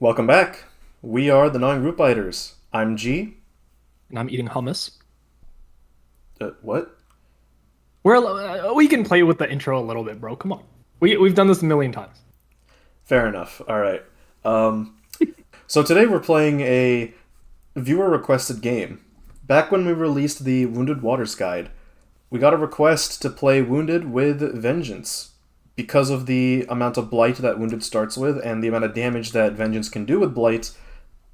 Welcome back. We are the Non-Group Biters. I'm G. And I'm eating hummus. What? We can play with the intro a little bit, bro. Come on. We've done this a million times. Fair enough. All right. So today we're playing a viewer-requested game. Back when we released the Wounded Waters guide, we got a request to play Wounded with Vengeance. Because of the amount of Blight that Wounded starts with and the amount of damage that Vengeance can do with Blight,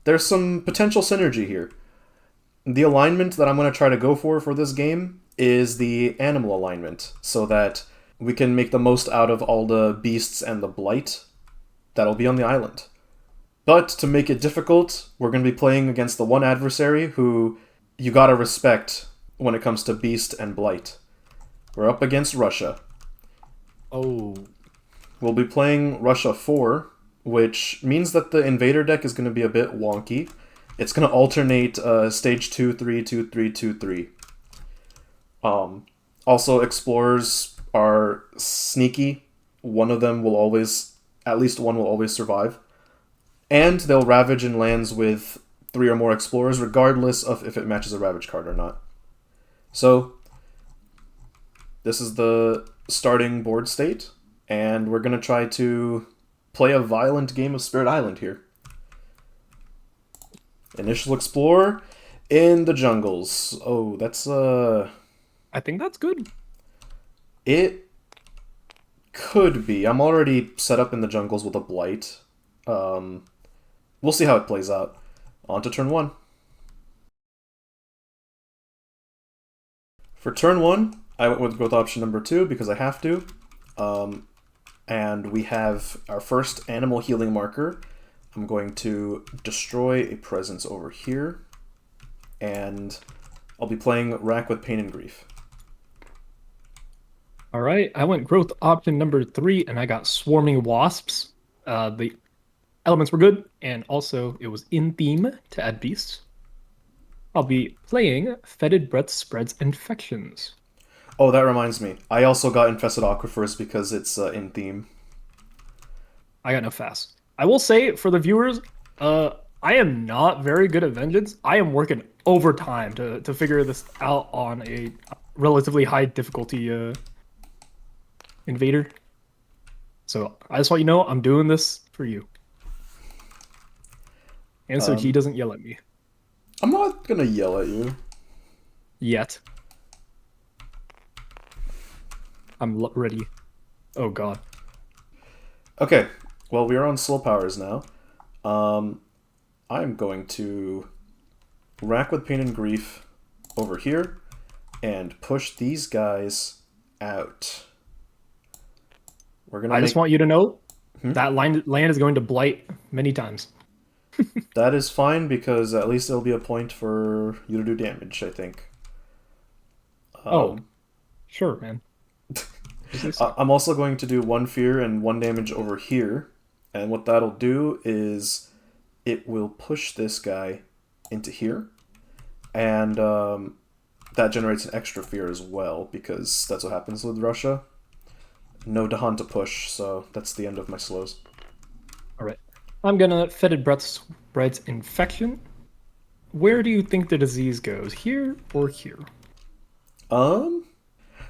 there's some potential synergy here. The alignment that I'm going to try to go for this game is the animal alignment, so that we can make the most out of all the beasts and the blight that'll be on the island. But to make it difficult, we're going to be playing against the one adversary who you gotta respect when it comes to beast and blight. We're up against Russia. Oh, We'll be playing Russia 4, which means that the invader deck is going to be a bit wonky. It's going to alternate stage 2, 3, 2, 3, 2, 3. Also, explorers are sneaky. One of them will always, at least one will always survive. And they'll ravage in lands with 3 or more explorers, regardless of if it matches a ravage card or not. So, this is the starting board state, and we're going to try to play a violent game of Spirit Island here. Initial Explorer in the jungles. Oh, that's I think that's good. it could be. I'm already set up in the jungles with a Blight. We'll see how it plays out. On to turn 1. For turn 1, I went with growth option number 2 because I have to. And we have our first animal healing marker. I'm going to destroy a presence over here. And I'll be playing Rack with Pain and Grief. All right. I went growth option number 3, and I got swarming wasps. The elements were good, and also it was in theme to add beasts. I'll be playing fetid breath spreads infections. Oh, that reminds me. I also got Infested Aquifers because it's in theme. I got no fast. I will say for the viewers, I am not very good at vengeance. I am working overtime to figure this out on a relatively high difficulty invader. So I just want you to know I'm doing this for you. And so G Um, doesn't yell at me I'm not gonna yell at you. yet. I'm ready. Oh God. Okay, well, we are on slow powers now. I'm going to Rack with Pain and Grief over here and push these guys out. We're gonna I just make want you to know hmm? that land is going to blight many times. That is fine because at least it'll be a point for you to do damage, I think. Oh, Um, sure, man. Just say so. I'm also going to do 1 fear and 1 damage over here, and what that'll do is it will push this guy into here, and that generates an extra fear as well because that's what happens with Russia. No Dahan to push, so that's the end of my slows. All right. I'm gonna fetid breath spreads infection. Where do you think the disease goes? Here or here? Um,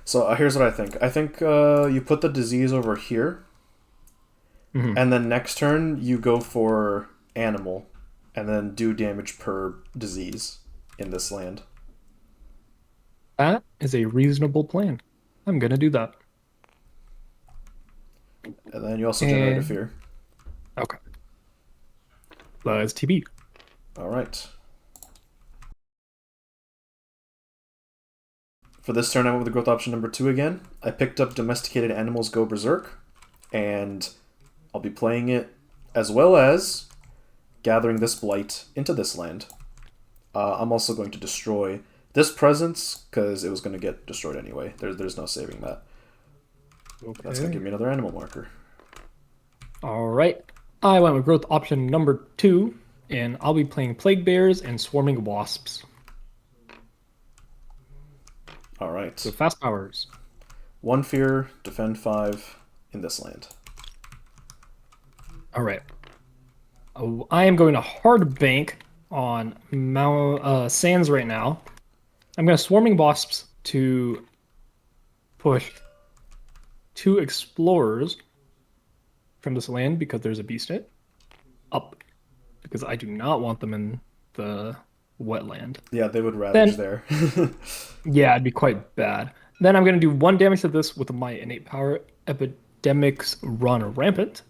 so here's what I think. I think you put the disease over here, Hmm. and then next turn you go for animal, and then do damage per disease in this land. That is a reasonable plan. I'm gonna do that. And then you also generate a And fear. okay, let's TB. Alright. For this turn, I went with the growth option number 2 again. I picked up Domesticated Animals Go Berserk, and I'll be playing it as well as gathering this Blight into this land. I'm also going to destroy this presence, because it was going to get destroyed anyway. There's no saving that. That's going to Okay. give me another animal marker. All right. I went with growth option number 2, and I'll be playing plague bears and swarming wasps. So Alright. fast powers. 1 fear, defend 5 in this land. All right. Oh, I am going to hard bank on Mount Sands right now. I'm going to swarming wasps to push two explorers from this land because there's a beast in it up because I do not want them in the wetland. Yeah, they would ravage Then, there. yeah, it'd be quite bad. Then I'm going to do one damage to this with my innate power. Epidemics run rampant.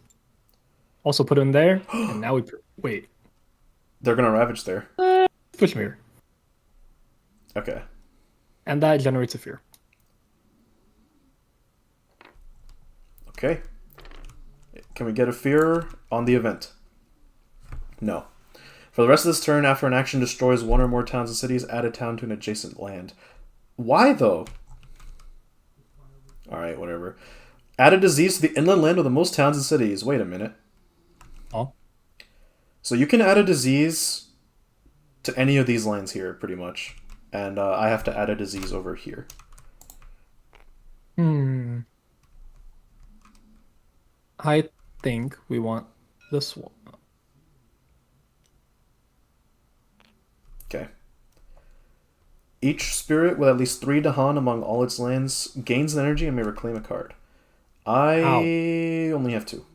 Also put in there, and now we wait. They're gonna ravage there. Push me here, Okay. and that generates a fear. Okay. Can we get a fear on the event? No. For the rest of this turn, after an action destroys one or more towns and cities, add a town to an adjacent land. Why, though? Alright, whatever. Add a disease to the inland land with the most towns and cities. Wait a minute. Oh. So you can add a disease to any of these lands here, pretty much. And I have to add a disease over here. I think we want this one. Okay. Each spirit with at least 3 Dahan among all its lands gains an energy and may reclaim a card. I Ow. only have 2.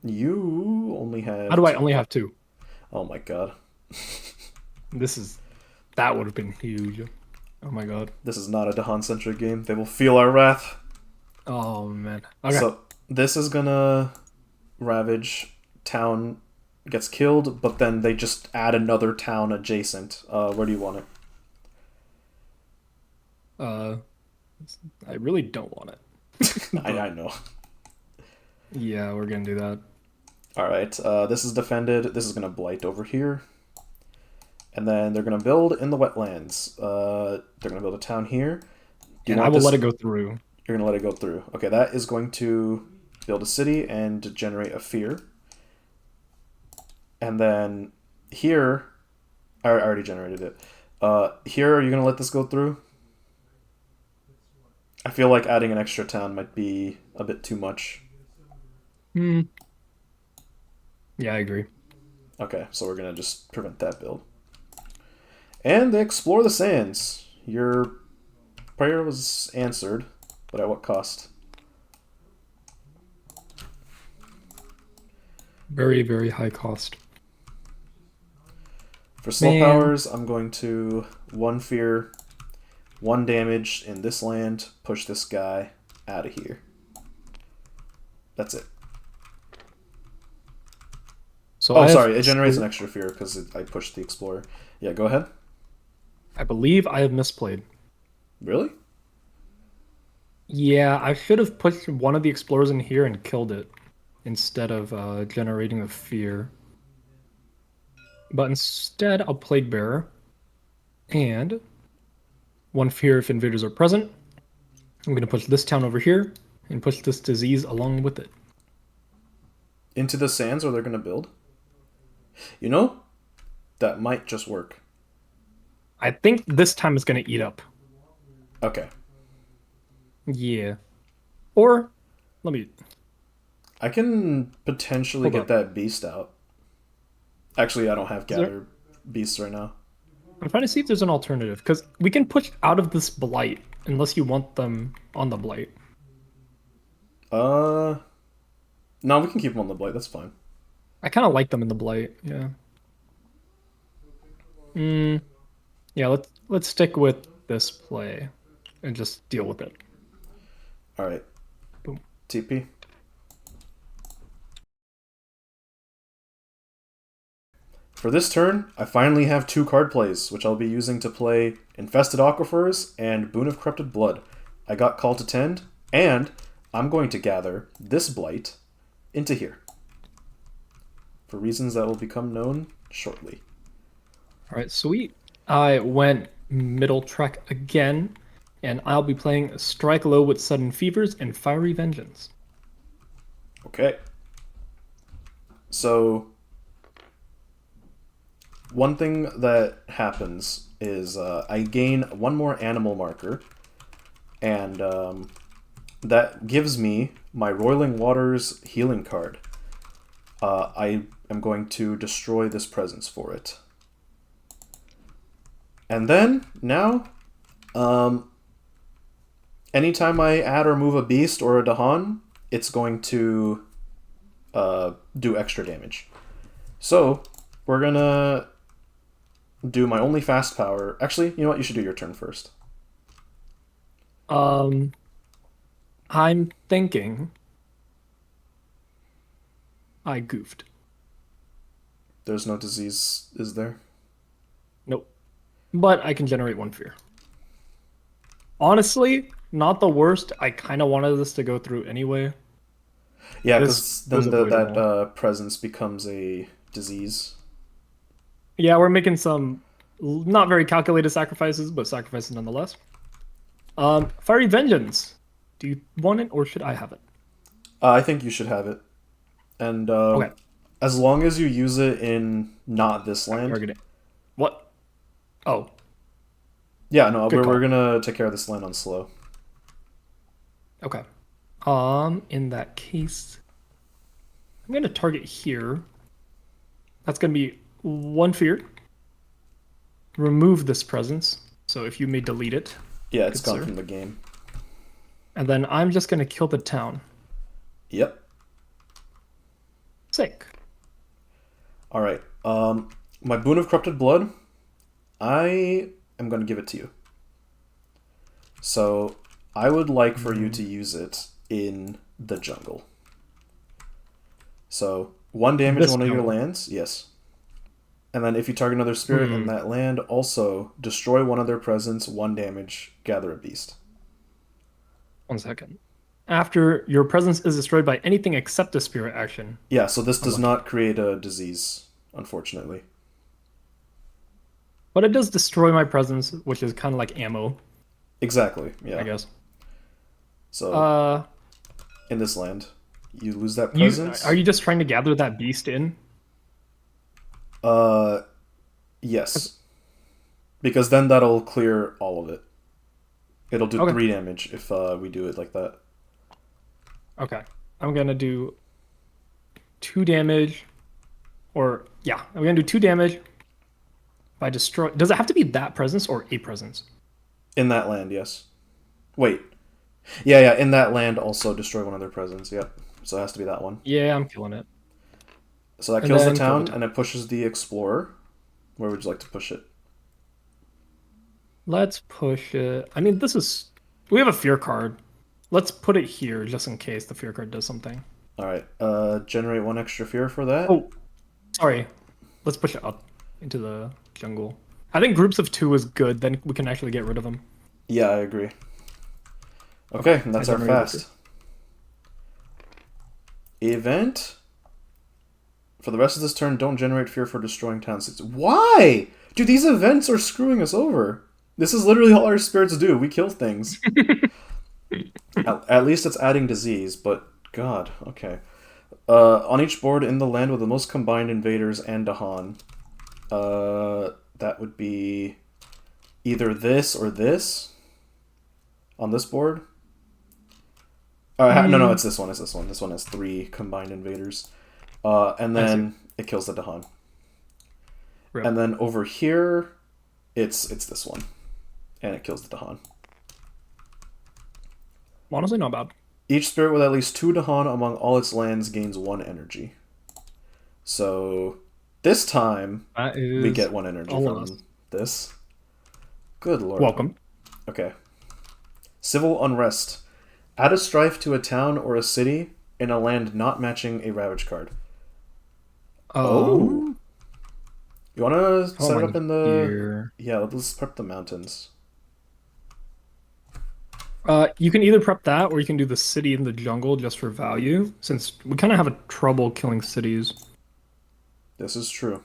You only have How do I 2. only have two? Oh my god. That would have been huge. Oh my god. This is not a Dahan-centric game. They will feel our wrath. Oh man. Okay. So, this is gonna ravage. Town gets killed, but then they just add another town adjacent. Where do you want it? Uh, I really don't want it. I know. Yeah, we're gonna do that. Alright, this is defended. This is gonna blight over here. And then they're gonna build in the wetlands. They're gonna build a town here. Do you And want I will this? let it go through. You're gonna let it go through. Okay, that is going to build a city and generate a fear. And then here, I already generated it. Here, are you gonna let this go through? I feel like adding an extra town might be a bit too much. Hmm. Yeah, I agree. Okay, so we're gonna just prevent that build. And they explore the sands. Your prayer was answered, but at what cost? Very, very high cost. For spell Man. powers, I'm going to 1 fear, 1 damage in this land, push this guy out of here. That's it. So Oh, I sorry, have, it generates an extra fear because I pushed the explorer. Yeah, go ahead. I believe I have misplayed. Really? Yeah, I should have put one of the explorers in here and killed it instead of generating a fear. But instead, I'll Plague Bearer and 1 fear if invaders are present. I'm going to push this town over here and push this disease along with it. Into the sands where they're going to build? You know, that might just work. I think this time it's going to eat up. Okay. Yeah. Or, let me... I can potentially Hold get up. that beast out. Actually, I don't have there- gather beasts right now. I'm trying to see if there's an alternative, because we can push out of this Blight, unless you want them on the Blight. No, we can keep them on the blade. That's fine. I kind of like them in the Blight, yeah. Yeah, let's stick with this play and just deal with it. All right. Boom. TP. For this turn, I finally have 2 card plays, which I'll be using to play Infested Aquifers and Boon of Corrupted Blood. I got Call to Tend, and I'm going to gather this Blight into here. For reasons that will become known shortly. All right, sweet. I went middle track again, and I'll be playing Strike Low with Sudden Fevers and Fiery Vengeance. Okay. So, one thing that happens is I gain 1 more animal marker, and that gives me my Roiling Waters healing card. I am going to destroy this presence for it. And then, now, anytime I add or move a beast or a Dahan, it's going to do extra damage. So, we're gonna do my only fast power. Actually, you know what? You should do your turn first. I'm thinking I goofed. There's no disease, is there? Nope. But I can generate one fear. Honestly, not the worst. I kind of wanted this to go through anyway. Yeah, This because was then that avoidable. presence becomes a disease. Yeah, we're making some not very calculated sacrifices, but sacrifices nonetheless. Fiery Vengeance. Do you want it or should I have it? I think you should have it. And Okay, as long as you use it in not this I'm land. targeting. What? Oh, Yeah, no, good we're call. gonna take care of this land on slow. Okay. In that case, I'm gonna target here. That's gonna be one fear. Remove this presence. So if you may delete it, Yeah, it's good gone sir. from the game. And then I'm just gonna kill the town. Yep. Sick. All right. My boon of corrupted blood. I am gonna give it to you. So I would like for you to use it in the jungle. So 1 damage This one of your jungle. lands, yes. And then if you target another spirit in Hmm. that land, also destroy one of their presence, 1 damage, gather a beast. 1 second. After your presence is destroyed by anything except a spirit action. Yeah, so this does Unlucky. not create a disease, unfortunately. But it does destroy my presence, which is kind of like ammo, Exactly, I yeah. guess. So Uh, in this land, you lose that you are presence. you just trying to gather that beast in? Uh, 'Cause- yes. Because then that'll clear all of it. It'll do Okay, 3 damage if we do it like that. okay. I'm gonna do 2 damage, or yeah, I'm gonna do 2 damage if I destroy. Does it have to be that presence or a presence? In that land, yes. Wait. Yeah, yeah, in that land also destroy one of their presence, yep. So it has to be that one. Yeah, I'm killing it, So that and kills the then kill the town and town. it pushes the explorer. Where would you like to push it? Let's push it. I mean, this is we have a fear card. Let's put it here just in case the fear card does something. Alright, generate 1 extra fear for that. Oh, sorry. Let's push it up into the jungle. I think groups of two is good. Then we can actually get rid of them. Yeah, I agree. Okay, Okay, and I that's our generated the fear. fast. Event. For the rest of this turn, don't generate fear for destroying towns. Why? Dude, these events are screwing us over. This is literally all our spirits do. We kill things. At least it's adding disease, but God, okay. On each board in the land with the most combined invaders and Dahan, that would be either this or this on this board. No, no, Hmm. it's this one. It's this one. This one has 3 combined invaders. And I see. then it kills the Dahan. Rip. And then over here, it's this one, and it kills the Dahan. Honestly, not bad. Each spirit with at least 2 Dahan among all its lands gains 1 energy. So this time That we is get 1 energy a loss. from this. Good lord. Welcome. Okay. Civil unrest. Add a strife to a town or a city in a land not matching a Ravage card. Oh. Um, You want to how set am it up I in the... here? Yeah, let's prep the mountains. You can either prep that or you can do the city in the jungle just for value, since we kind of have a trouble killing cities. This is true.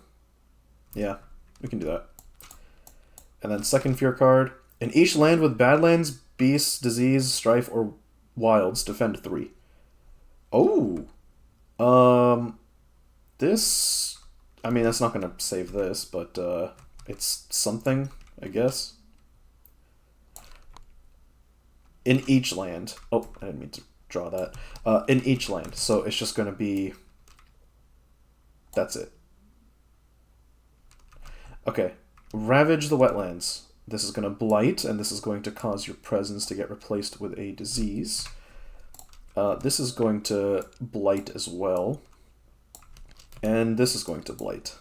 Yeah, we can do that. And then second fear card. In each land with badlands, beasts, disease, strife, or wilds, defend 3. Oh. This... I mean, that's not going to save this, but it's something, I guess. In each land. Oh, I didn't mean to draw that. In each land. So it's just going to be That's it. Okay. Ravage the wetlands. This is going to blight, and this is going to cause your presence to get replaced with a disease. This is going to blight as well. And this is going to blight.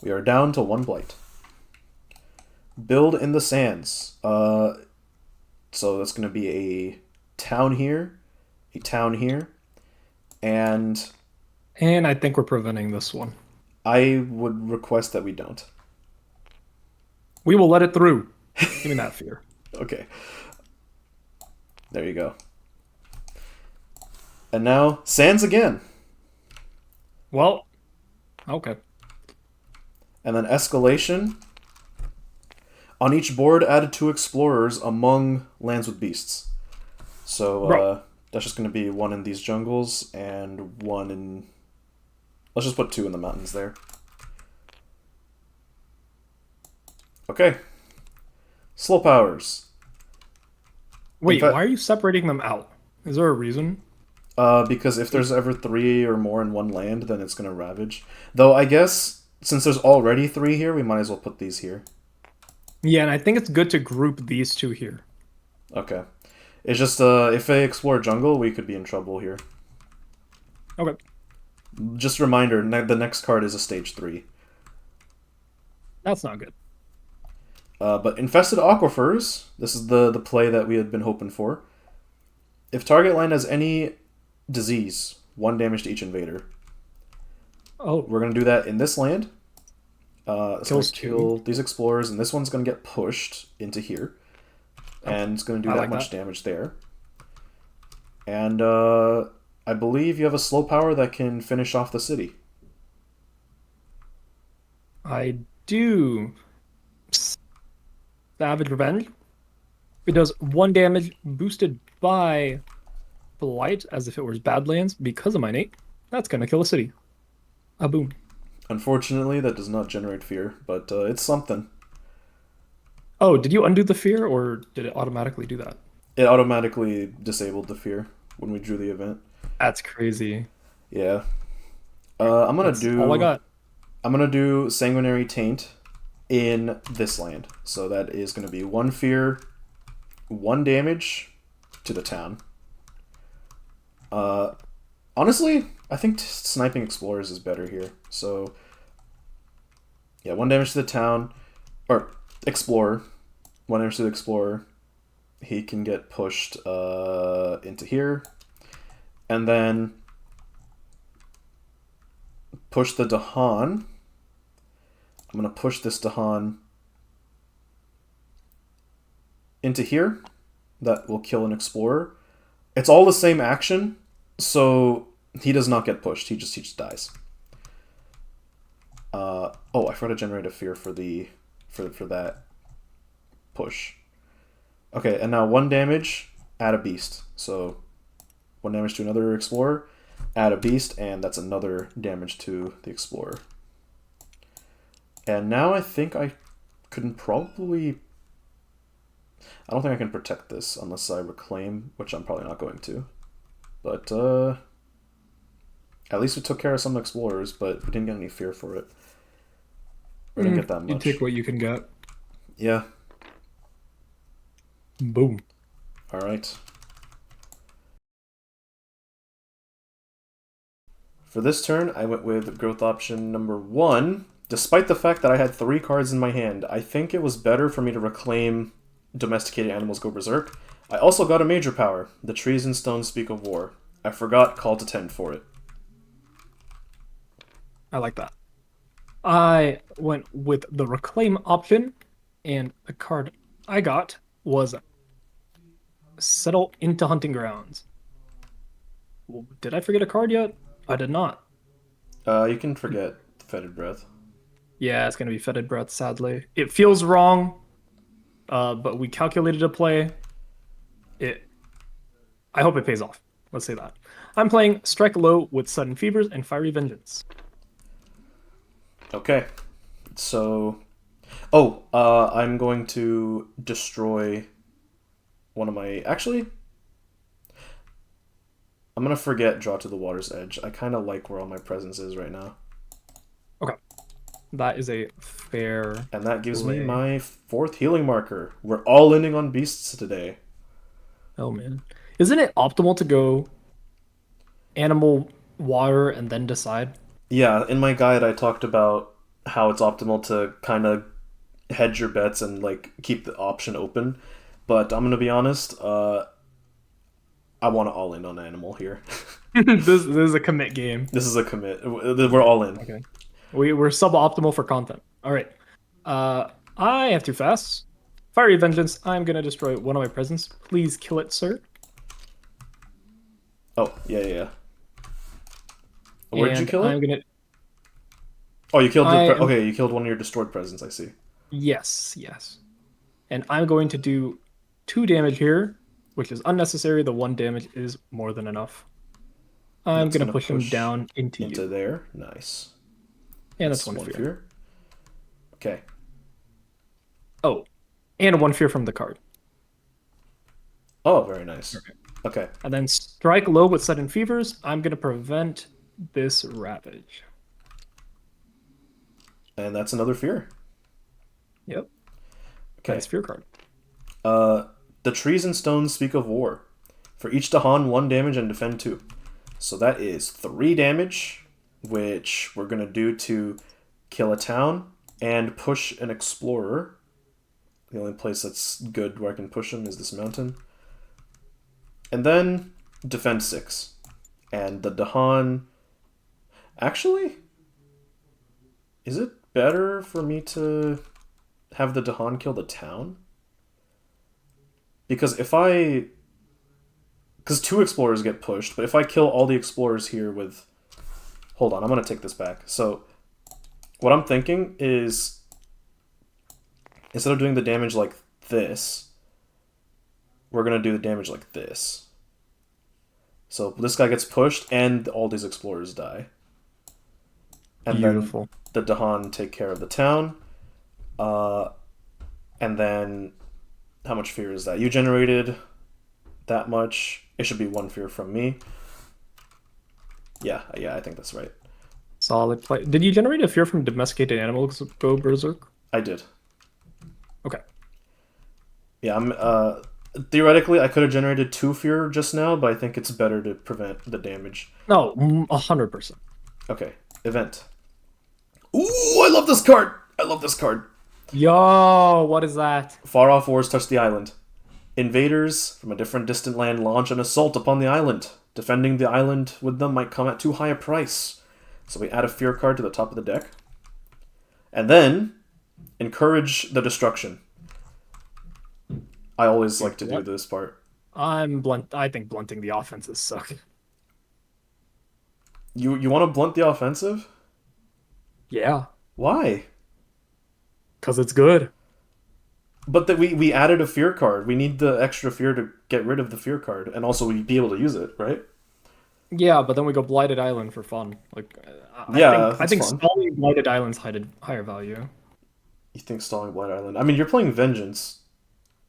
We are down to 1 blight. Build in the sands. So that's going to be a town here, and I think we're preventing this one. I would request that we don't. We will let it through. Give me that fear. Okay. There you go. And now, sands again. Well, okay. And then escalation. On each board, add 2 explorers among lands with beasts. So that's just going to be 1 in these jungles and 1 in... Let's just put 2 in the mountains there. Okay. Slow powers. Wait, why are you separating them out? Is there a reason? Because if there's ever 3 or more in one land, then it's going to ravage. Though I guess, since there's already 3 here, we might as well put these here. Yeah, and I think it's good to group these 2 here. Okay. It's just, if they explore jungle, we could be in trouble here. Okay. Just a reminder, the next card is a stage 3. That's not good. But infested aquifers, this is the play that we had been hoping for. If target land has any disease, 1 damage to each invader. Oh. We're going to do that in this land. It's going Kills to kill these explorers, and this one's going to get pushed into here. And it's going to do that much damage there. And I believe you have a slow power that can finish off the city. I do. Savage Revenge. It does 1 damage boosted by Blight as if it was Badlands because of my Nate. That's going to kill a city. A boom. Unfortunately, that does not generate fear, but it's something. Oh, did you undo the fear or did it automatically do that? It automatically disabled the fear when we drew the event. That's crazy. Yeah. I'm going to do... all I got. I'm going to do Sanguinary Taint in this land. So that is going to be 1 fear, 1 damage to the town. Honestly, I think sniping explorers is better here. So, yeah, 1 damage to the town, or explorer. 1 damage to the explorer. He can get pushed into here. And then push the Dahan. I'm going to push this Dahan into here. That will kill an explorer. It's all the same action, so he does not get pushed. He just dies. Oh, I forgot to generate a fear for that push. Okay, and now 1 damage, add a beast. So 1 damage to another explorer, add a beast, and that's another damage to the explorer. And now I think I couldn't probably... I don't think I can protect this unless I reclaim, which I'm probably not going to. But at least we took care of some explorers, but we didn't get any fear for it. We didn't get that much. You take what you can get. Yeah. Boom. All right. For this turn, I went with growth option number 1. Despite the fact that I had 3 cards in my hand, I think it was better for me to reclaim Domesticated Animals Go Berserk. I also got a major power. The trees and stones speak of war. I forgot Call to Tend for it. I like that. I went with the reclaim option, and the card I got was Settle into Hunting Grounds. Did I forget a card yet? I did not. You can forget Fetid Breath. Yeah, it's going to be Fetid Breath, sadly. It feels wrong, but we calculated a play. I hope it pays off. Let's say that. I'm playing Strike Low with Sudden Fevers and Fiery Vengeance. Okay. So... Oh, I'm going to destroy one of my... Actually, I'm going to forget Draw to the Water's Edge. I kind of like where all my presence is right now. That is a fair And that gives me play. my fourth healing marker. We're all ending on beasts today. Oh man. Isn't it optimal to go animal, water, and then decide? Yeah, in my guide I talked about how it's optimal to kind of hedge your bets and like keep the option open. But I'm gonna be honest, I want to all in on animal here. This is a commit game. This is a commit. We're all in. Okay. We're suboptimal for content. All right. I have two fasts. Fiery Vengeance. I'm gonna destroy one of my presents. Please kill it, sir. Oh, yeah, yeah, yeah. Where did you And kill it? I'm gonna. Oh, you killed the. I am. Okay, you killed one of your destroyed presents. I see. Yes, yes. And I'm going to do 2 damage here, which is unnecessary. The 1 damage is more than enough. And I'm that's gonna gonna push him push down into into you, there. Nice. and that's That's one one fear. fear. Okay. Oh, and 1 fear from the card. Oh, very nice. Okay. Okay. And then strike low with sudden fevers. I'm gonna prevent this ravage. And that's another fear. Yep. Okay. Nice fear card. Uh, the trees and stones speak of war. For each Dahan, 1 damage and defend 2. So that is 3 damage, which we're gonna do to kill a town and push an explorer. The only place that's good where I can push him is this mountain. And then defend 6. And the Dahan. Actually, is it better for me to have the Dahan kill the town? Because if I. Because 2 explorers get pushed, but if I kill all the explorers here with. Hold on, I'm going to take this back. So, what I'm thinking is. Instead of doing the damage like this, we're going to do the damage like this. So, this guy gets pushed, and all these explorers die. And then Beautiful. the Dahan take care of the town. Uh, and then. How much fear is that? You generated that much. It should be 1 fear from me. Yeah, I think that's right. Solid play. Did you generate a fear from domesticated animals go berserk? I did. Okay. Yeah, I'm. Theoretically, I could have generated 2 fear just now, but I think it's better to prevent the damage. No, 100%. Okay, event. Ooh, I love this card. I love this card. Yo, what is that? Far off wars touch the island. Invaders from a different distant land launch an assault upon the island. Defending the island with them might come at too high a price. So we add a fear card to the top of the deck. And then encourage the destruction. I always like to do What? this part. I'm blunt. I think blunting the offenses suck. You want to blunt the offensive? Yeah, Why? because it's good. But that we added a fear card. We need the extra fear to get rid of the fear card, and also we'd be able to use it, right? Yeah, but then we go Blighted Island for fun. Like, Yeah, I that's think fun. stalling Blighted Island's higher value. You think stalling Blight Island? I mean, you're playing Vengeance.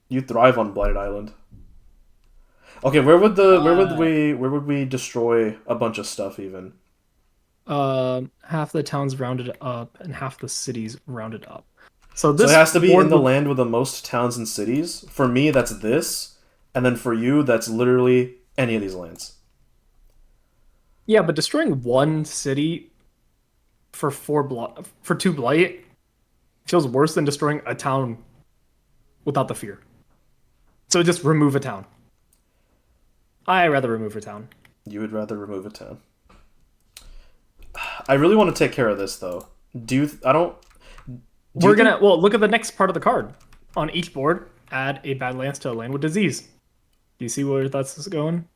You thrive on Blighted Island. Okay, Uh, where would we destroy a bunch of stuff even? Half the town's rounded up and half the city's rounded up. So So it this has to be in board the would, land with the most towns and cities. For me, that's this, and then for you, that's literally any of these lands. yeah, but destroying one city for for 2 blight feels worse than destroying a town without the fear. So just remove a town. I rather remove a town. You would rather remove a town. I really want to take care of this though. Do you? I don't. Do you We're think gonna well look at the next part of the card. On each board, add a Badlands to a land with disease. Do you see where that's going?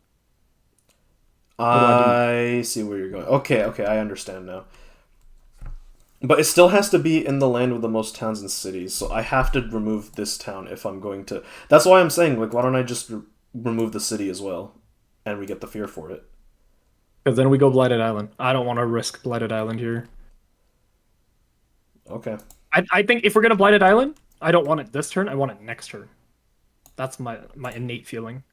What do I do? I see where you're going? Okay, okay, I understand now. But it still has to be in the land with the most towns and cities, so I have to remove this town if I'm going to. That's why I'm saying, like, why don't I just remove the city as well, and we get the fear for it? Because then we go Blighted Island. I don't want to risk Blighted Island here. Okay, I think if we're gonna Blighted Island, I don't want it this turn. I want it next turn. That's my innate feeling.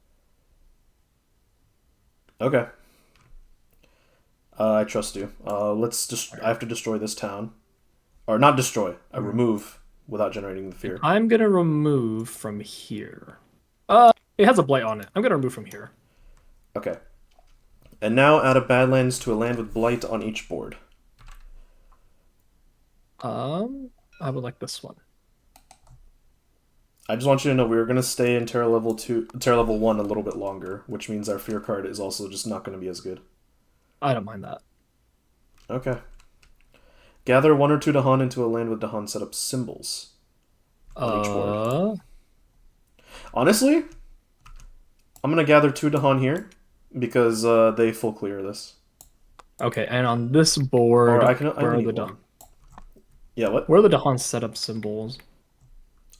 okay. I trust you. Let's just. All I right. have to destroy this town. Or not destroy, remove without generating the fear. I'm gonna remove from here. It has a blight on it. I'm gonna remove from here. Okay. And now add a Badlands to a land with Blight on each board. I would like this one. I just want you to know we were going to stay in Terra level 1 a little bit longer, which means our fear card is also just not going to be as good. I don't mind that. Okay. Gather 1 or 2 Dahan into a land with Dahan set up symbols on each board. Honestly, I'm going to gather 2 Dahan here because they full clear this. Okay, and on this board, where are the Dahan? Yeah, what? Where are the Dahan setup symbols?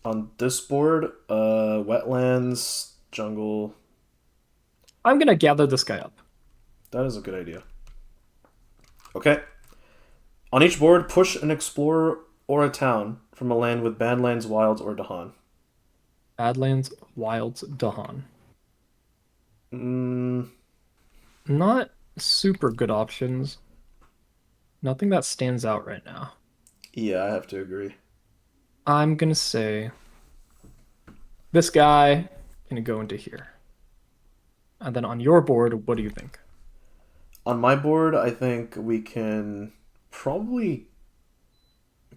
On this board, wetlands, jungle. I'm gonna gather this guy up. That is a good idea. Okay. On each board, push an explorer or a town from a land with Badlands, Wilds, or Dahan. Badlands, Wilds, Dahan. Mm. Not super good options. Nothing that stands out right now. Yeah, I have to agree. I'm gonna say this guy gonna go into here. And then on your board, what do you think? On my board, I think we can probably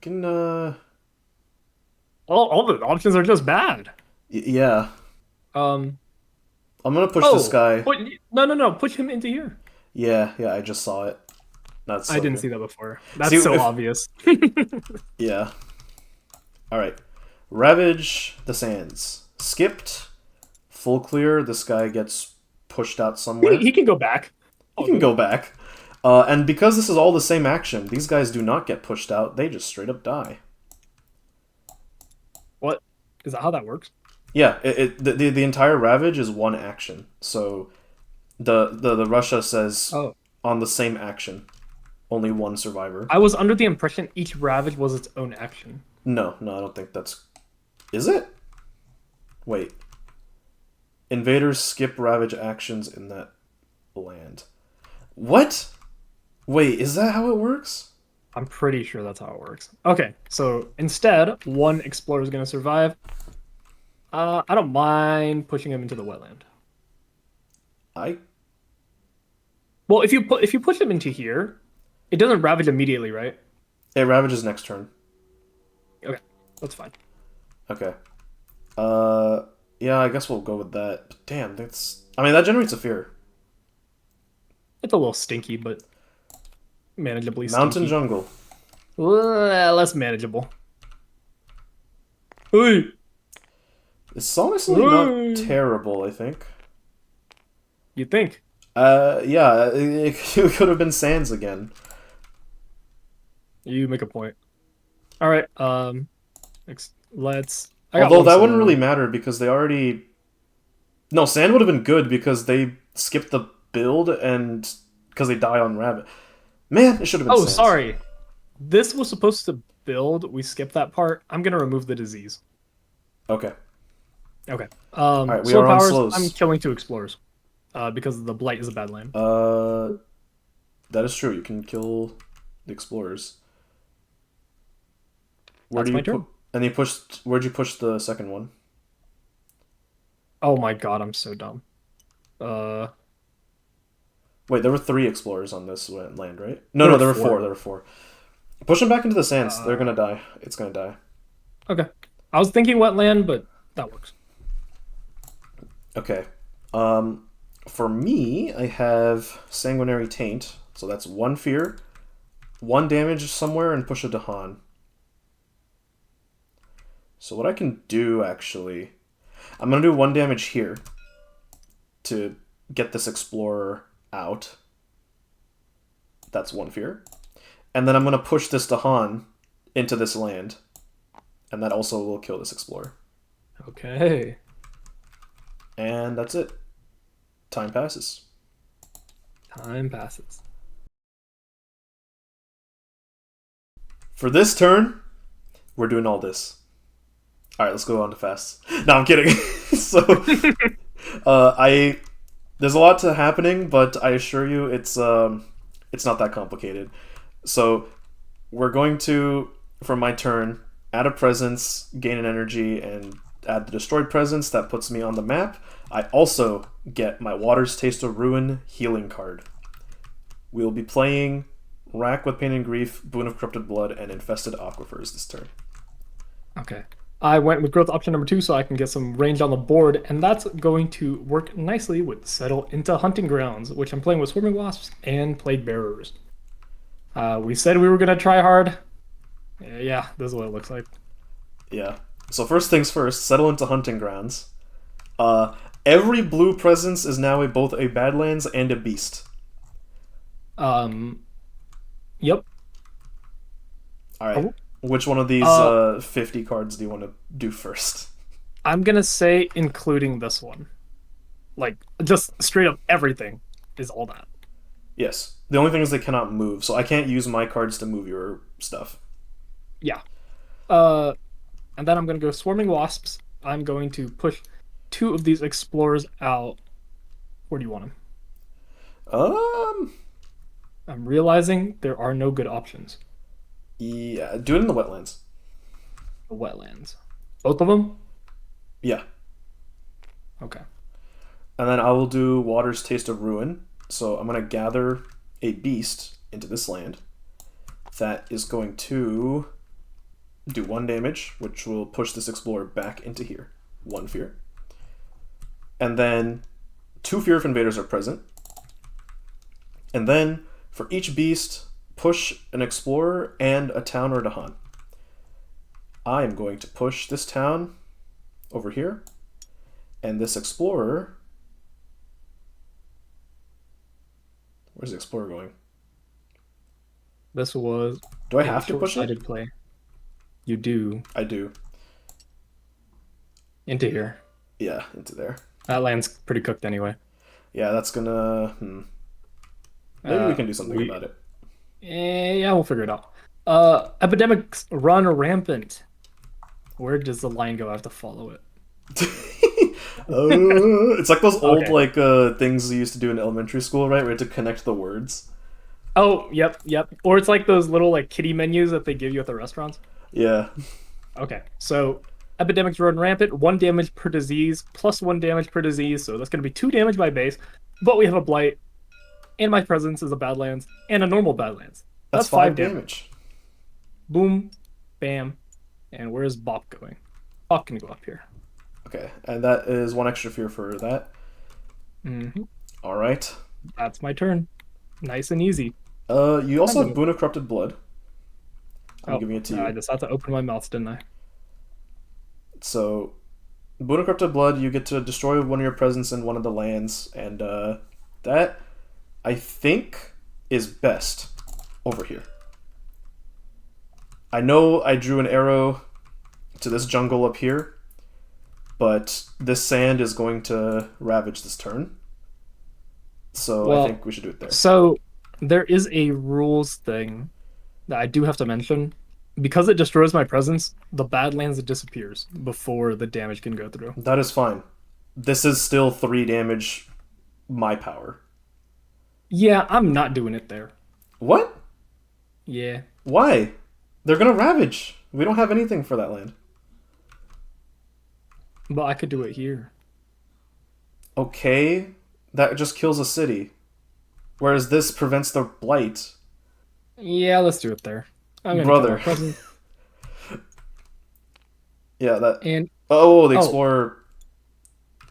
All the options are just bad. Yeah. I'm gonna push this guy. No. Push him into here. Yeah, I just saw it. That's so I didn't good. see that before. That's so obvious. Yeah. Alright. Ravage the Sands. Skipped. Full clear. This guy gets pushed out somewhere. He can go back. He can go back. And because this is all the same action, these guys do not get pushed out. They just straight up die. What? Is that how that works? Yeah, the entire Ravage is one action. So the Russia says on the same action. Only one survivor. I was under the impression each Ravage was its own action. No, I don't think that's... Is it? Wait. Invaders skip Ravage actions in that land. What? Wait, is that how it works? I'm pretty sure that's how it works. Okay, so instead, one Explorer is going to survive. I don't mind pushing him into the wetland. Well, if you push him into here, it doesn't Ravage immediately, right? It Ravages next turn. Okay, that's fine. Okay. Yeah, I guess we'll go with that. But damn, that's... I mean, that generates a fear. It's a little stinky, but manageably stinky. Mountain jungle. Less manageable. Hey! It's honestly not terrible, I think. You think? Yeah, it could have been Sands again. You make a point. All right. Let's. Although that wouldn't really matter because they already. No, Sand would have been good because they skipped the build and because they die on Rabbit. Man, it should have been. Oh, Sands. Sorry. This was supposed to build. We skipped that part. I'm gonna remove the disease. Okay. Okay. All right, we slow are on powers, slows. I'm killing 2 explorers. Because the Blight is a bad land. That is true. You can kill the explorers. That's my turn. And you pushed. Where'd you push the second one? Oh my god, I'm so dumb. Wait, there were 3 explorers on this land, right? No, there were 4. There were 4. Push them back into the sands. They're gonna die. It's gonna die. Okay. I was thinking wetland, but that works. Okay. For me, I have Sanguinary Taint. So that's 1 fear, 1 damage somewhere, and push a Dahan. So what I can do, actually... I'm going to do 1 damage here to get this Explorer out. That's 1 fear. And then I'm going to push this Dahan into this land. And that also will kill this Explorer. Okay. And that's it. Time passes. Time passes. For this turn, we're doing all this. Alright, let's go on to fast. No, I'm kidding. So, there's a lot happening, but I assure you it's not that complicated. So, we're going to for my turn, add a presence, gain an energy, and add the destroyed presence. That puts me on the map. I also get my Water's Taste of Ruin healing card. We'll be playing Rack with Pain and Grief, Boon of Corrupted Blood, and Infested Aquifers this turn. Okay. I went with growth option number 2 so I can get some range on the board, and that's going to work nicely with Settle into Hunting Grounds, which I'm playing with Swarming Wasps and Plague Bearers. We said we were going to try hard. Yeah, this is what it looks like. Yeah. So first things first, Settle into Hunting Grounds. Every blue presence is now both a Badlands and a Beast. Yep. Alright. Oh. Which one of these 50 cards do you want to do first? I'm gonna say including this one. Like, just straight up everything is all that. Yes. The only thing is they cannot move, so I can't use my cards to move your stuff. Yeah. And then I'm gonna go Swarming Wasps. I'm going to push 2 of these Explorers out. Where do you want them? I'm realizing there are no good options. Yeah, do it in the wetlands. The wetlands. Both of them? Yeah. Okay. And then I will do Water's Taste of Ruin. So I'm going to gather a beast into this land. That is going to do 1 damage, which will push this explorer back into here. 1 fear. And then 2 fear if invaders are present. And then for each beast, push an explorer and a town or Dahan. I am going to push this town over here, and this explorer. Where's the explorer going? This was. Do I have to push it? Play. You do. I do. Into here. Yeah, into there. That land's pretty cooked anyway. Yeah, that's gonna. Maybe we can do something about it. Yeah, we'll figure it out. Epidemics run rampant. Where does the line go? I have to follow it. It's like those old Okay. things you used to do in elementary school, right? Where you had to connect the words. Oh, yep. Or it's like those little kitty menus that they give you at the restaurants. Yeah. Okay, so epidemics run rampant. 1 damage per disease, plus 1 damage per disease. So that's going to be 2 damage by base. But we have a blight, and my presence is a Badlands and a normal Badlands. That's 5 damage. Boom, bam, and where's Bop going? Bop can go up here. Okay, and that is 1 extra fear for that. Mm-hmm. All right. That's my turn. Nice and easy. You also have Boon of Corrupted Blood. I'm giving it to you. I just had to open my mouth, didn't I? So, Boon of Corrupted Blood, you get to destroy 1 of your presence in 1 of the lands, and that, I think, is best over here. I know I drew an arrow to this jungle up here, but this sand is going to ravage this turn. So I think we should do it there. So there is a rules thing that I do have to mention. Because it destroys my presence, the Badlands disappears before the damage can go through. That is fine. This is still 3 damage, my power. Yeah, I'm not doing it there. What? Yeah. Why? They're gonna ravage. We don't have anything for that land. But I could do it here. Okay, that just kills a city. Whereas this prevents the blight. Yeah, let's do it there. Brother. Yeah, that. And the explorer.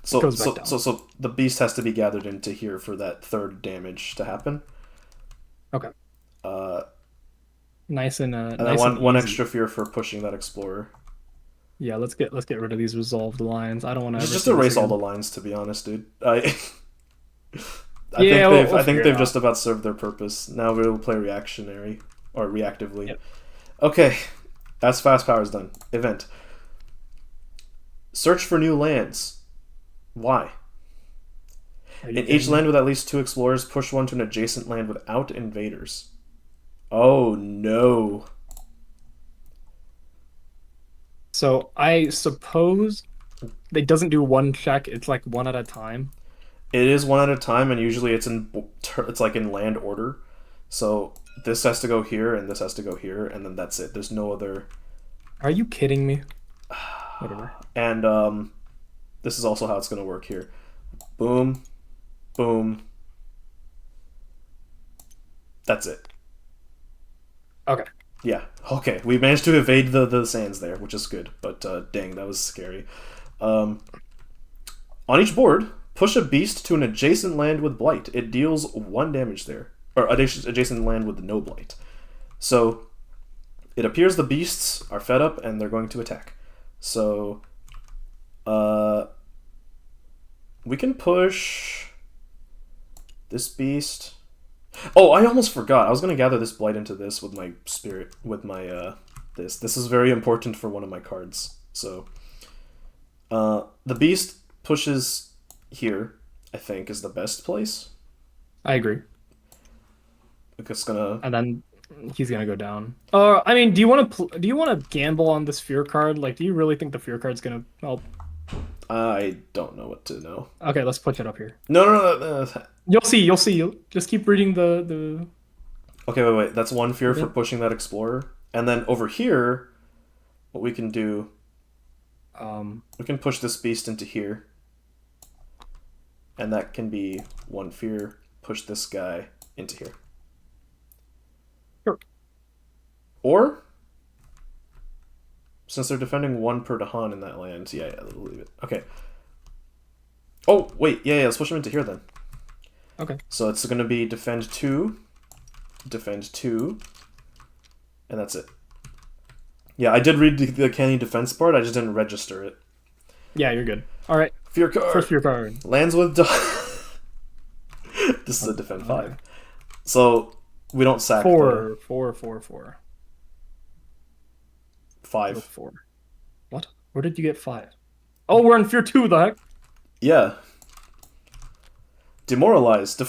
So goes back down. So the beast has to be gathered into here for that 3rd damage to happen. Okay. Nice and and nice then and one easy. extra fear for pushing that explorer. Yeah, let's get rid of these resolved lines. I don't want to Just erase all the lines, to be honest, dude. I we'll think they've just about served their purpose. Now we'll play reactionary or reactively. Yep. Okay, that's fast powers done. Event. Search for new lands. Why? In each land with at least 2 explorers, push 1 to an adjacent land without invaders. Oh no. So I suppose it doesn't do 1 check. It's like 1 at a time. It is 1 at a time, and usually it's in land order. So this has to go here, and this has to go here, and then that's it. There's no other. Are you kidding me? Whatever. And this is also how it's gonna work here. Boom, boom. That's it. Okay. Yeah. Okay. We managed to evade the sands there, which is good. But dang, that was scary. On each board, push a beast to an adjacent land with Blight. It deals 1 damage there. Or adjacent land with no Blight. So, it appears the beasts are fed up and they're going to attack. So, we can push this beast. Oh, I almost forgot. I was going to gather this Blight into this with my spirit, with my, this. This is very important for one of my cards. So, the beast pushes here, I think, is the best place. I agree. It's gonna... And then he's gonna go down. I mean, do you want to gamble on this fear card? Like, do you really think the fear card's gonna help? I don't know what to know. Okay, let's push it up here. No. You'll see. You'll just keep reading the. Okay, wait. That's 1 fear for pushing that explorer, and then over here, what we can do. We can push this beast into here, and that can be 1 fear. Push this guy into here. Sure. Or, since they're defending 1 per Dahan in that land, yeah, we'll leave it. Okay. Oh, wait, yeah, let's push them into here then. Okay. So it's going to be defend 2, and that's it. Yeah, I did read the canny defense part, I just didn't register it. Yeah, you're good. All right. Fear card. First fear card. Lands with This is a defend 5. Okay. So we don't sack 4. 5. 4. What? Where did you get 5? Oh, we're in fear 2. The heck? Yeah. Demoralized.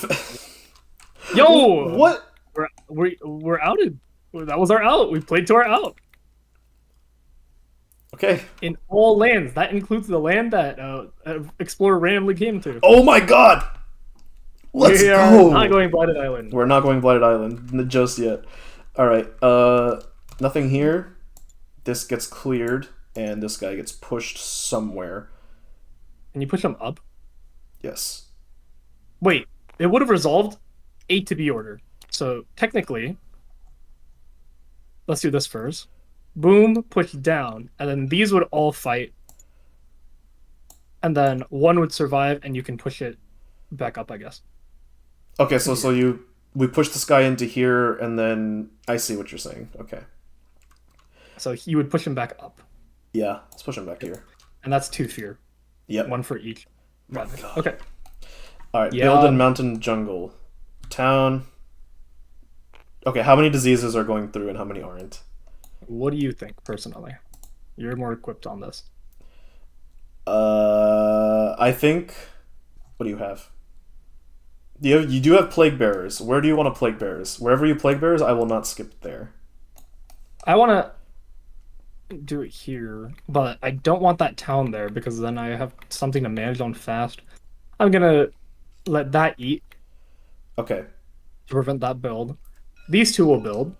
Yo. What? We're outed. That was our out. We played to our out. Okay. In all lands. That includes the land that Explorer randomly came to. Oh my god! Let's go! We're not going Blighted Island. We're not going Blighted Island just yet. Alright, nothing here. This gets cleared, and this guy gets pushed somewhere. Can you push him up? Yes. Wait, it would have resolved A to B order. So technically, let's do this first. Boom, push down, and then these would all fight. And then 1 would survive, and you can push it back up, I guess. Okay, so we push this guy into here, and then I see what you're saying. Okay. So you would push him back up. Yeah, let's push him back here. And that's 2 fear. Yep. 1 for each. Oh my god. Okay. Alright, build in mountain jungle. Town. Okay, how many diseases are going through and how many aren't? What do you think, personally? You're more equipped on this. I think... What do you have? You do have Plague Bearers. Where do you want to Plague Bearers? Wherever you Plague Bearers, I will not skip there. I want to do it here, but I don't want that town there because then I have something to manage on fast. I'm going to let that eat. Okay. To prevent that build. These 2 will build.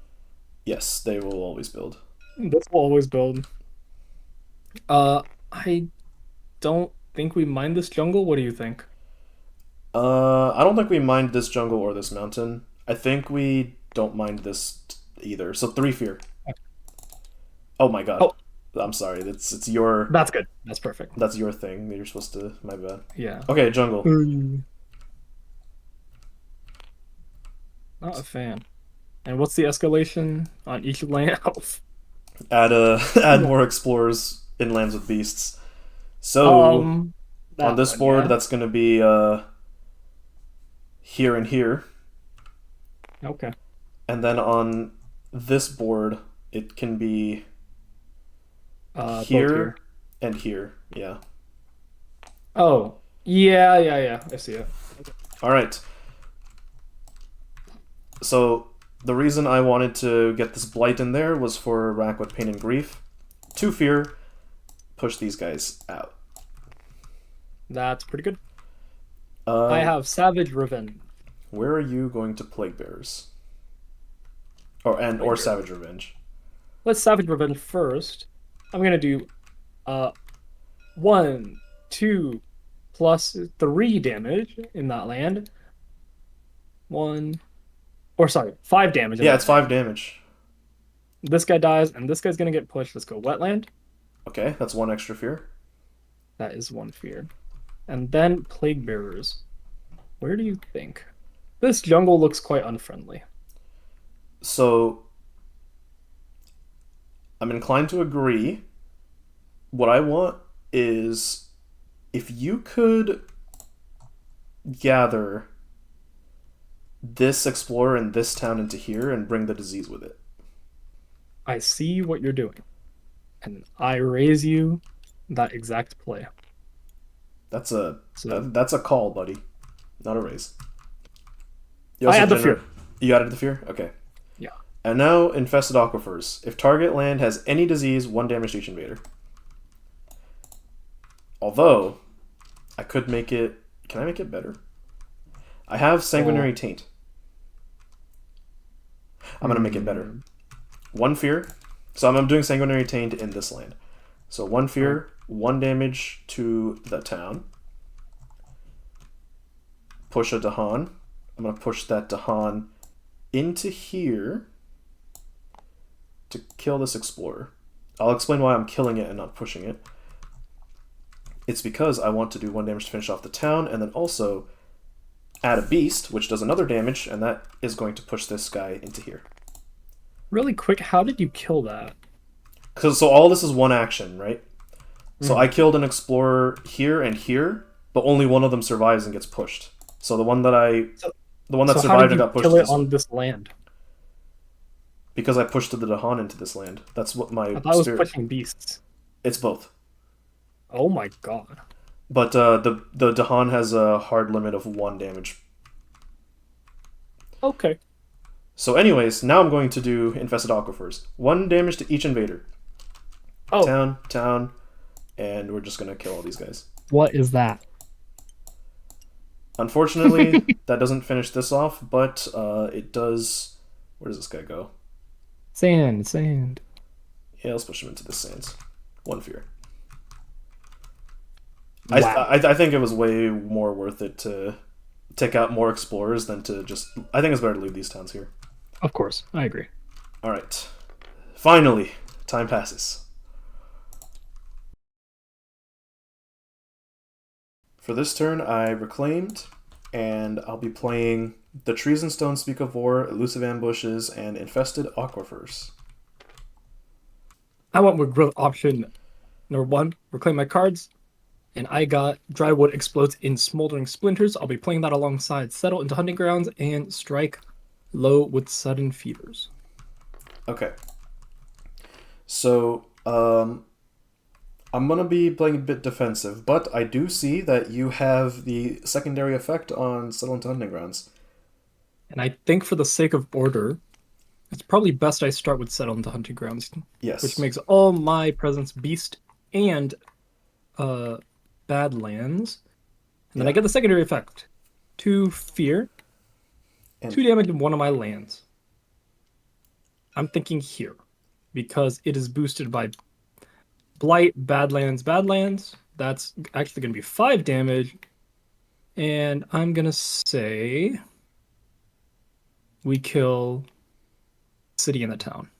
Yes, they will always build. This will always build. I don't think we mind this jungle. What do you think? I don't think we mind this jungle or this mountain. I think we don't mind this either. So 3 fear. Okay. Oh my god. Oh. I'm sorry. It's your... That's good. That's perfect. That's your thing. You're supposed to... My bad. Yeah. Okay, jungle. Not a fan. And what's the escalation on each land? Add more explorers in lands with beasts. So on this board, that's going to be here and here. Okay. And then on this board, it can be here and here. Yeah. Oh, yeah. I see it. Okay. All right. So the reason I wanted to get this Blight in there was for rack with Pain and Grief. 2 fear, push these guys out. That's pretty good. I have Savage Revenge. Where are you going to Plague Bearers? or Right here. Savage Revenge. Let's Savage Revenge first. I'm gonna do uh 1, 2 plus 3 damage in that land. One, or sorry, 5 damage in Yeah, that it's 5 land. damage. This guy dies, and this guy's gonna get pushed. Let's go wetland. Okay, that's 1 extra fear. That is 1 fear. And then Plague Bearers. Where do you think? This jungle looks quite unfriendly. So I'm inclined to agree. What I want is if you could gather this explorer and this town into here and bring the disease with it. I see what you're doing, and I raise you that exact play. That's a So that's a call, buddy. Not a raise. You I also add the fear. You added the fear? Okay. Yeah. And now infested aquifers. If target land has any disease, 1 damage to each invader. Although, I could make it... Can I make it better? I have Sanguinary Taint. I'm going to make it better. 1 fear. So I'm doing Sanguinary Taint in this land. So 1 fear, 1 damage to the town. Push a Dahan. I'm going to push that Dahan into here to kill this explorer. I'll explain why I'm killing it and not pushing it. It's because I want to do 1 damage to finish off the town, and then also add a beast, which does another damage, and that is going to push this guy into here. Really quick, how did you kill that? So all this is 1 action, right? So I killed an explorer here and here, but only one of them survives and gets pushed. So the one that So how survived did and you got pushed kill to it this on one. this land? Because I pushed the Dahan into this land. That's what my I thought I was spirit... pushing beasts. It's both. Oh my god. But the Dahan has a hard limit of 1 damage. Okay. So anyways, now I'm going to do Infested Aquifers. 1 damage to each invader. Oh. Town, and we're just going to kill all these guys. What is that? Unfortunately, that doesn't finish this off, but it does... Where does this guy go? Sand. Yeah, let's push him into the sands. 1 fear. Wow. I think it was way more worth it to take out more explorers than to just... I think it's better to leave these towns here. Of course, I agree. Alright. Finally, time passes. For this turn, I reclaimed, and I'll be playing The Trees and Stones Speak of War, Elusive Ambushes, and Infested Aquifers. I went with growth option number 1, reclaim my cards, and I got Drywood Explodes in Smoldering Splinters. I'll be playing that alongside Settle into Hunting Grounds and Strike Low with Sudden Fevers. Okay. So, I'm going to be playing a bit defensive, but I do see that you have the secondary effect on Settle into Hunting Grounds. And I think for the sake of order, it's probably best I start with Settle into Hunting Grounds. Yes. Which makes all my presence beast and Badlands. And then I get the secondary effect. 2 fear. And 2 damage in one of my lands. I'm thinking here. Because it is boosted by Blight, Badlands. That's actually going to be 5 damage. And I'm going to say we kill city and the town.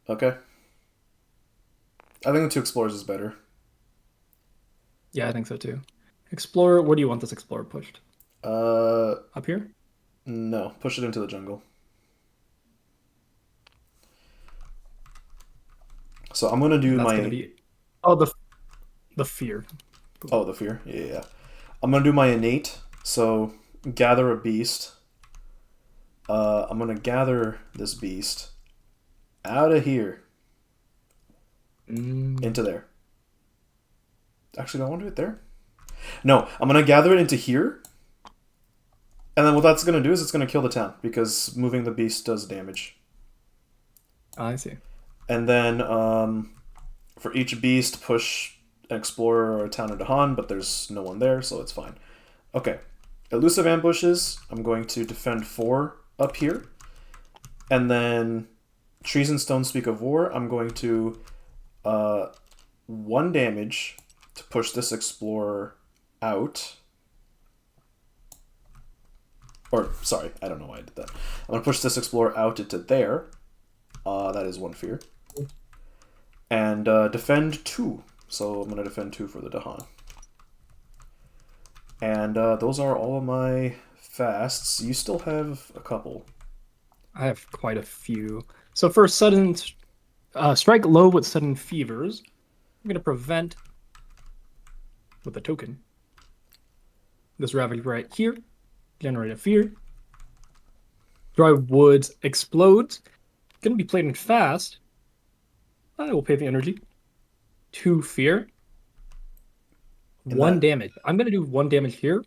Okay. I think the 2 explorers is better. Yeah, I think so too. Explorer, where do you want this explorer pushed? Up here? No, push it into the jungle. So I'm gonna do That's my... gonna be... the fear. Oh, the fear? Yeah. I'm gonna do my innate. So gather a beast. I'm gonna gather this beast out of here into there. Actually, do I want to do it there? No, I'm gonna gather it into here. And then what that's gonna do is it's gonna kill the town because moving the beast does damage. I see. And then for each beast, push an explorer or a town into Han, but there's no one there, so it's fine. Okay. Elusive ambushes, I'm going to defend 4 up here. And then Trees and Stones Speak of War, I'm going to 1 damage to push this Explorer out. Or, sorry, I don't know why I did that. I'm going to push this Explorer out into there. That is 1 fear. And defend 2. So I'm going to defend 2 for the Dahan. And those are all of my fasts. You still have a couple. I have quite a few. So for sudden strike low with sudden fevers, I'm gonna prevent with a token. This Ravage right here, generate a fear. Dry Woods explodes. Gonna be played in fast. I will pay the energy. 2 fear. And 1 that- damage. I'm gonna do 1 damage here.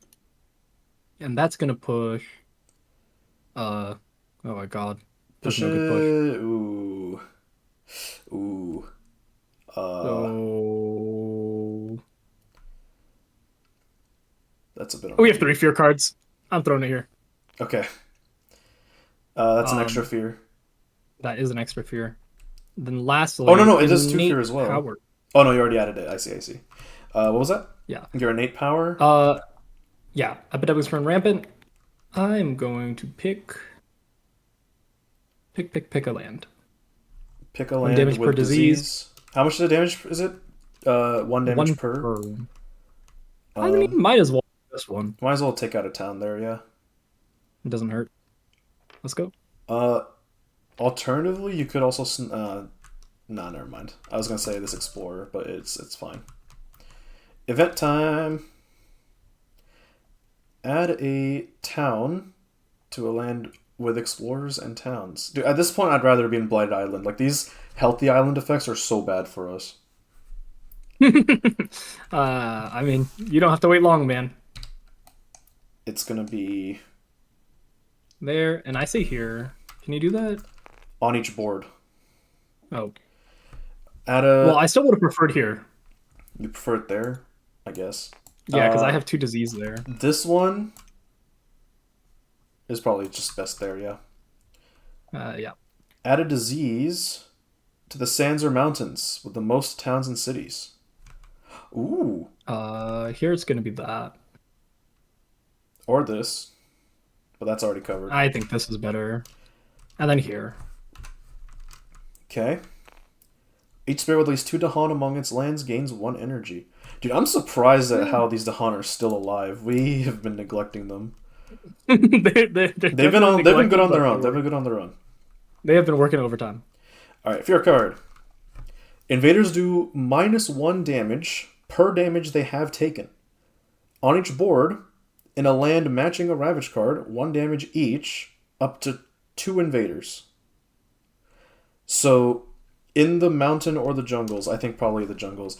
And that's gonna push oh my god. Push That's no good it. Ooh. Ooh. So That's a bit. we have 3 fear cards. I'm throwing it here. Okay. That's an extra fear. That is an extra fear. Then lastly, Oh no, it does 2 innate fear as well. power. Oh no, you already added it. I see. What was that? Yeah. Your innate power. Yeah. Epidemics run rampant. I'm going to pick a land. Pick a 1 land damage with per disease. How much the damage is it? 1 damage 1 per. I mean, might as well this one. Might as well take out a town there. Yeah. It doesn't hurt. Let's go. Alternatively, you could also. Nah, never mind. I was gonna say this Explorer, but it's fine. Event time. Add a town to a land with explorers and towns. Dude, at this point, I'd rather be in Blighted Island. Like, these healthy island effects are so bad for us. I mean, you don't have to wait long, man. It's gonna be There, and I say here. Can you do that? on each board. Oh. Add a. Well, I still would have preferred here. You prefer it there, I guess. Yeah, because I have 2 disease there. This one is probably just best there, yeah. Yeah. Add a disease to the sands or mountains with the most towns and cities. Ooh. Here it's gonna be that. Or this. But that's already covered. I think this is better. And then here. Okay. Each spirit with at least 2 Dahan among its lands gains 1 energy. Dude, I'm surprised at how these Dahan are still alive. We have been neglecting them. They've They've been good on their own. They've been good on their own. They have been working overtime. Alright, fear card. Invaders do -1 damage per damage they have taken. On each board, in a land matching a Ravage card, 1 damage each, up to 2 invaders. So, in the mountain or the jungles, I think probably the jungles.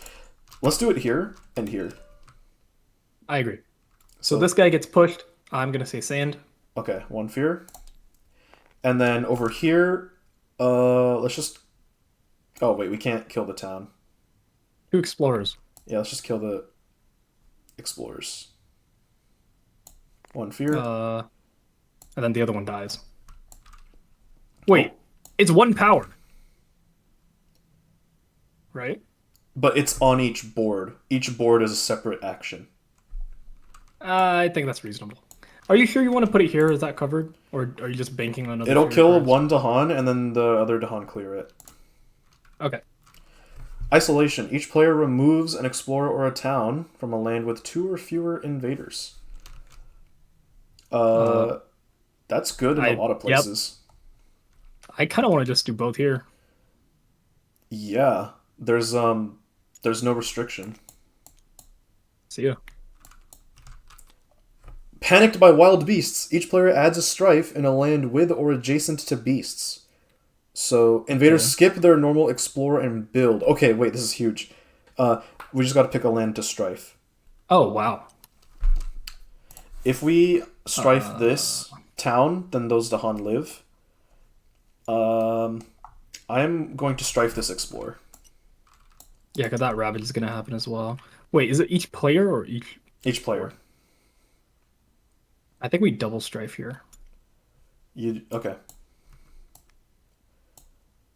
Let's do it here and here. I agree. So this guy gets pushed. I'm gonna say sand. Okay, 1 fear. And then over here, let's just... Oh, wait, we can't kill the town. 2 explorers. Yeah, let's just kill the explorers. 1 fear. And then the other one dies. Wait, it's 1 power. Right? But it's on each board. Each board is a separate action. I think that's reasonable. Are you sure you want to put it here? Is that covered? Or are you just banking on another? It'll kill 1 Dahan, and then the other Dahan clear it. Okay. Isolation. Each player removes an explorer or a town from a land with 2 or fewer invaders. That's good in a lot of places. Yep. I kind of want to just do both here. Yeah. There's no restriction. See ya. Panicked by wild beasts. Each player adds a strife in a land with or adjacent to beasts. So invaders skip their normal explore and build. Okay, wait, this is huge. We just got to pick a land to strife. Oh wow. If we strife this town, then those Dahan live. I'm going to strife this explorer. Yeah, because that Ravage is going to happen as well. Wait, is it each player or each? Each player. I think we double strife here. You okay?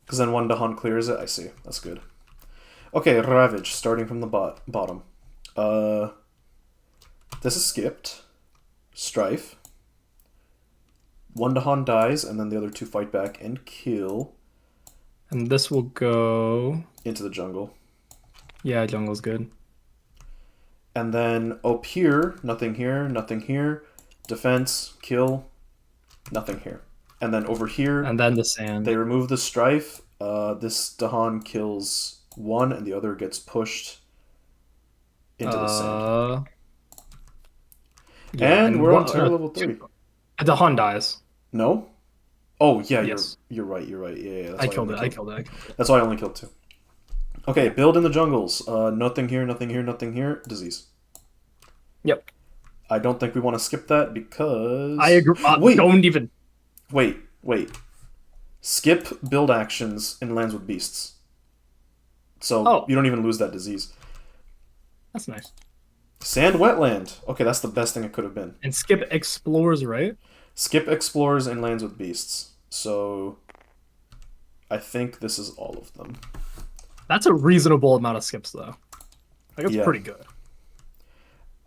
Because then one Dahan clears it. I see. That's good. Okay, Ravage, starting from the bottom. Uh, this is skipped. Strife. One Dahan dies, and then the other two fight back and kill And this will go. into the jungle. Yeah, jungle's good. And then up here, nothing here, nothing here. Defense, kill, nothing here. And then over here, And then the sand. they remove the Strife. This Dahan kills one, and the other gets pushed into the sand. Yeah, And we're on tier level 3. The Han dies. No? Oh, yeah, Yes. you're right, you're right. Yeah, that's I why killed only it. I killed it. That's why I only killed 2. Okay, build in the jungles. Nothing here, nothing here, nothing here. Disease. Yep. I don't think we want to skip that because... I agree. Wait, Don't even. wait. Skip build actions in lands with beasts. So you don't even lose that disease. That's nice. Sand wetland. Okay, that's the best thing it could have been. And skip explores, right? Skip explores in lands with beasts. So I think this is all of them. That's a reasonable amount of skips, though. Like, it's pretty good.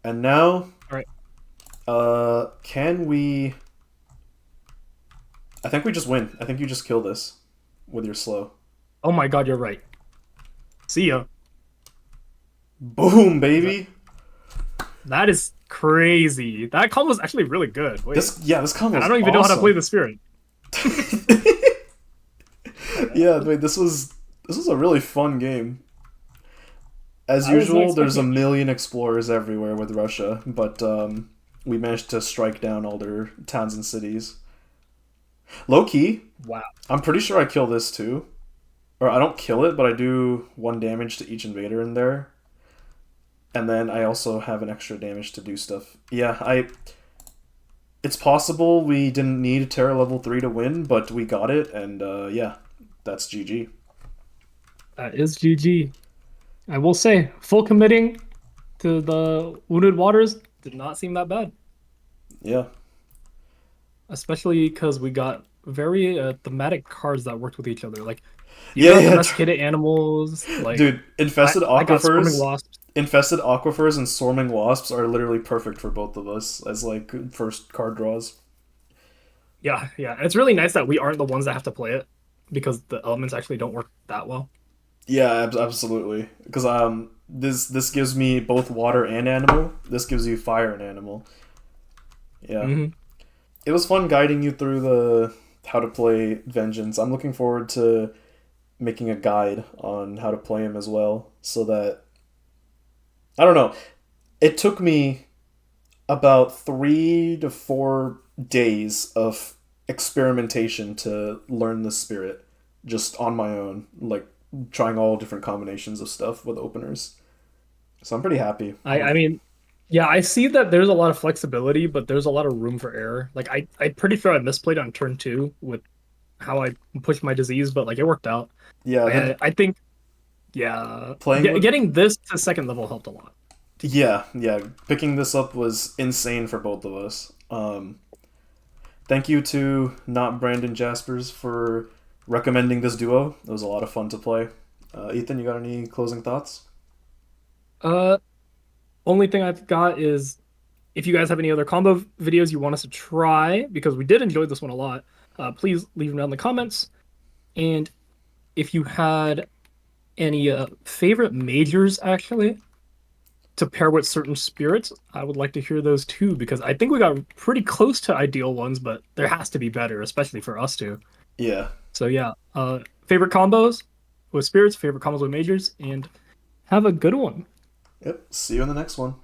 And now, all right. Can we? I think we just win. I think you just kill this with your slow. Oh my god, you're right. See ya. Boom, baby. That is crazy. That combo was actually really good. Wait. This combo. I don't even know how to play the spirit. Yeah, wait. This was a really fun game. As usual, there's a million explorers everywhere with Russia, but we managed to strike down all their towns and cities. Low key. Wow. I'm pretty sure I kill this too. Or I don't kill it, but I do 1 damage to each invader in there. And then I also have an extra damage to do stuff. Yeah, it's possible we didn't need Terra level 3 to win, but we got it, and yeah, that's GG. That is GG. I will say, full committing to the Wounded Waters did not seem that bad. Yeah. Especially because we got very thematic cards that worked with each other. Like, you got domesticated animals. Like, dude, infested aquifers. Wasps. Infested aquifers and swarming wasps are literally perfect for both of us as like first card draws. Yeah. It's really nice that we aren't the ones that have to play it because the elements actually don't work that well. Yeah, absolutely. Because this gives me both water and animal. This gives you fire and animal. Yeah. Mm-hmm. It was fun guiding you through the how to play Vengeance. I'm looking forward to making a guide on how to play him as well, so that I don't know. It took me about 3 to 4 days of experimentation to learn the spirit just on my own, like trying all different combinations of stuff with openers. So I'm pretty happy. I mean, yeah, I see that there's a lot of flexibility, but there's a lot of room for error. Like I'm pretty sure I misplayed on turn 2 with how I pushed my disease, but like it worked out. Yeah, I think getting this to 2nd level helped a lot. Yeah, picking this up was insane for both of us. Thank you to not Brandon Jaspers for recommending this duo. It was a lot of fun to play. Ethan, you got any closing thoughts? Only thing I've got is if you guys have any other combo videos you want us to try, because we did enjoy this one a lot, please leave them down in the comments. And if you had any favorite majors, actually, to pair with certain spirits, I would like to hear those too, because I think we got pretty close to ideal ones, but there has to be better, especially for us two. Yeah. So yeah, favorite combos with spirits, favorite combos with majors, and have a good one. Yep. See you in the next one.